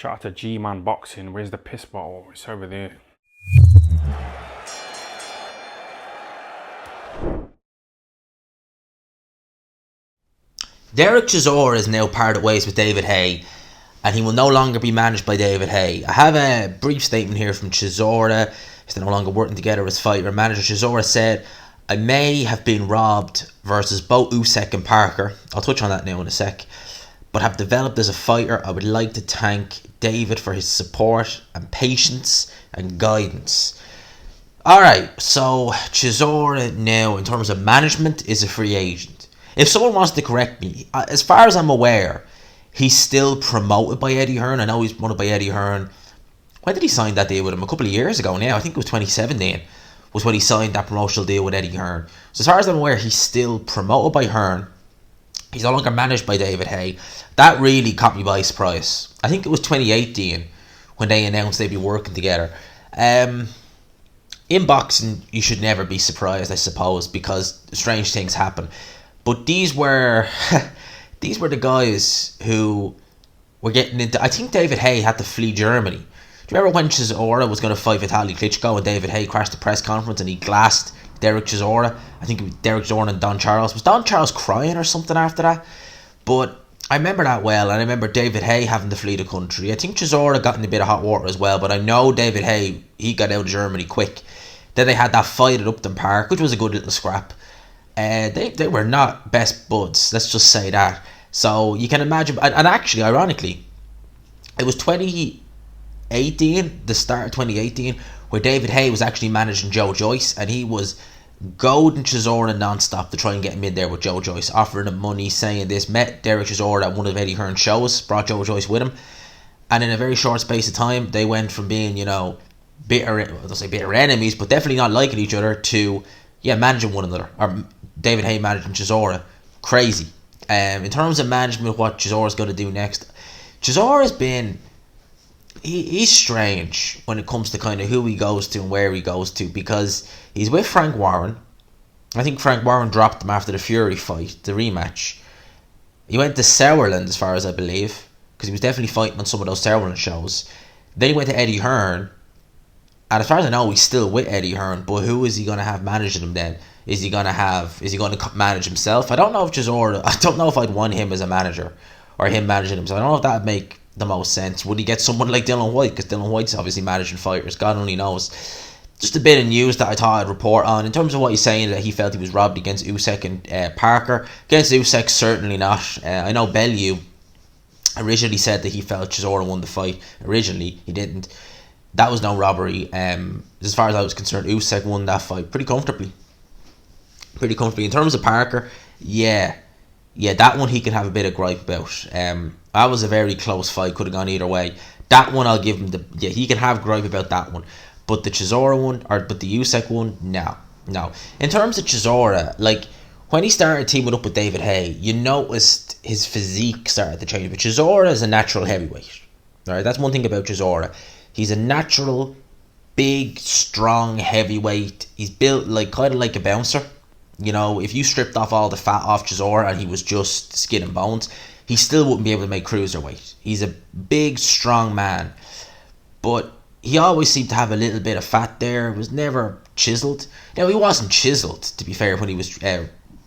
Shout out to G-Man Boxing. Where's the piss bottle? It's over there. Dereck Chisora is now parted ways with David Haye, and he will no longer be managed by David Haye. I have a brief statement here from Chisora. They're no longer working together as fighter and manager. Chisora said, "I may have been robbed versus both Usyk and Parker. I'll touch on that now in a sec. But have developed as a fighter. I would like to thank David for his support and patience and guidance." Alright, so Chisora now, in terms of management, is a free agent. If someone wants to correct me, as far as I'm aware, he's still promoted by Eddie Hearn. I know he's promoted by Eddie Hearn. When did he sign that deal with him? A couple of years ago now. I think it was 2017 was when he signed that promotional deal with Eddie Hearn. So as far as I'm aware, he's still promoted by Hearn. He's no longer managed by David Haye. That really caught me by surprise. I think it was 2018 when they announced they'd be working together. In boxing, you should never be surprised, I suppose, because strange things happen. But these were the guys who were getting into. I think David Haye had to flee Germany. Do you remember when Chisora was going to fight Vitaly Klitschko and David Haye crashed the press conference and he glassed Dereck Chisora? I think it was Dereck Chisora and Don Charles. Was Don Charles crying or something after that? But I remember that well, and I remember David Haye having to flee the country. I think Chisora got in a bit of hot water as well, but I know David Haye, he got out of Germany quick. Then they had that fight at Upton Park, which was a good little scrap. They were not best buds, let's just say that. So you can imagine, and actually, ironically, it was 2018, the start of 2018, where David Haye was actually managing Joe Joyce, and he was goading Chisora non-stop to try and get him in there with Joe Joyce, offering him money, saying this, met Dereck Chisora at one of Eddie Hearn's shows, brought Joe Joyce with him, and in a very short space of time, they went from being, bitter, I don't say bitter enemies, but definitely not liking each other, to managing one another. Or David Haye managing Chisora. Crazy. In terms of management, what Chisora's going to do next, Chisora's been, he's strange when it comes to kind of who he goes to and where he goes to, because he's with Frank Warren. I think Frank Warren dropped him after the Fury fight, the rematch. He went to Sauerland, as far as I believe, because he was definitely fighting on some of those Sauerland shows. Then he went to Eddie Hearn, and as far as I know, he's still with Eddie Hearn. But who is he going to have managing him then? Is he going to manage himself? I don't know if Chisora, I don't know if I'd want him as a manager or him managing him. So I don't know if that would make the most sense. Would he get someone like Dillian Whyte? Because Dillian Whyte's obviously managing fighters. God only knows. Just a bit of news that I thought I'd report on. In terms of what he's saying, that he felt he was robbed against Usyk and Parker. Against Usyk, certainly not. I know Bellew originally said that he felt Chisora won the fight. Originally, he didn't. That was no robbery. As far as I was concerned, Usyk won that fight pretty comfortably. In terms of Parker, that one he can have a bit of gripe about. That was a very close fight, could have gone either way. That one I'll give him he can have gripe about that one. But the Chisora one, but the Usyk one, no. In terms of Chisora, like when he started teaming up with David Haye, you noticed his physique started to change. But Chisora is a natural heavyweight. Alright, that's one thing about Chisora. He's a natural, big, strong heavyweight. He's built kind of like a bouncer. If you stripped off all the fat off Chisora and he was just skin and bones, he still wouldn't be able to make cruiserweight. He's a big, strong man. But he always seemed to have a little bit of fat there. It was never chiseled. Now, he wasn't chiseled, to be fair, when he was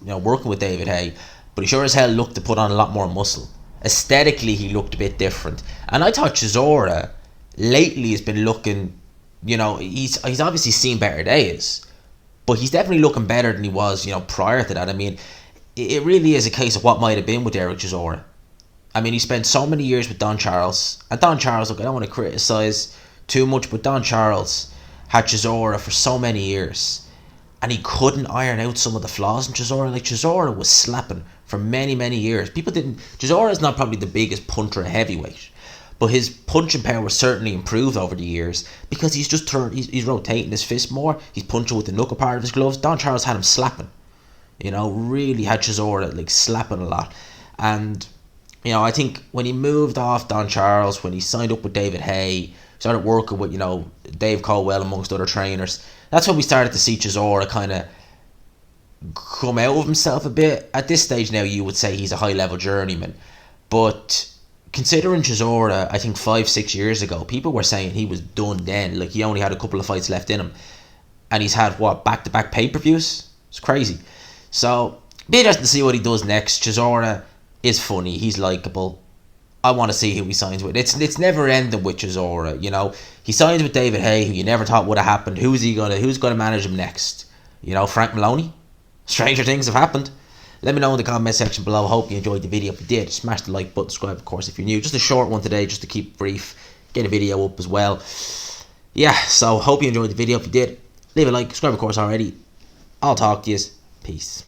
working with David Haye. But he sure as hell looked to put on a lot more muscle. Aesthetically, he looked a bit different. And I thought Chisora lately has been looking, he's obviously seen better days, but he's definitely looking better than he was, prior to that. I mean, it really is a case of what might have been with Dereck Chisora. I mean, he spent so many years with Don Charles, and Don Charles, look, I don't want to criticise too much, but Don Charles had Chisora for so many years, and he couldn't iron out some of the flaws in Chisora. Like, Chisora was slapping for many, many years. Chisora is not probably the biggest puncher at heavyweight, but his punching power certainly improved over the years because he's just he's rotating his fist more. He's punching with the knuckle part of his gloves. Don Charles had him slapping. Really had Chisora slapping a lot. And, I think when he moved off Don Charles, when he signed up with David Haye, started working with, Dave Colwell amongst other trainers, that's when we started to see Chisora kind of come out of himself a bit. At this stage now, you would say he's a high-level journeyman. But considering Chisora, I think 5-6 years ago, people were saying he was done then. Like, he only had a couple of fights left in him. And he's had, what, back-to-back pay-per-views? It's crazy. So, be interesting to see what he does next. Chisora is funny. He's likeable. I want to see who he signs with. It's never ending with Chisora, you know. He signs with David Haye, who you never thought would have happened. Who's gonna manage him next? You know, Frank Maloney? Stranger things have happened. Let me know in the comment section below. I hope you enjoyed the video. If you did, smash the like button, subscribe of course if you're new. Just a short one today, just to keep it brief. Get a video up as well. Yeah, so hope you enjoyed the video. If you did, leave a like, subscribe of course already. I'll talk to you. Peace.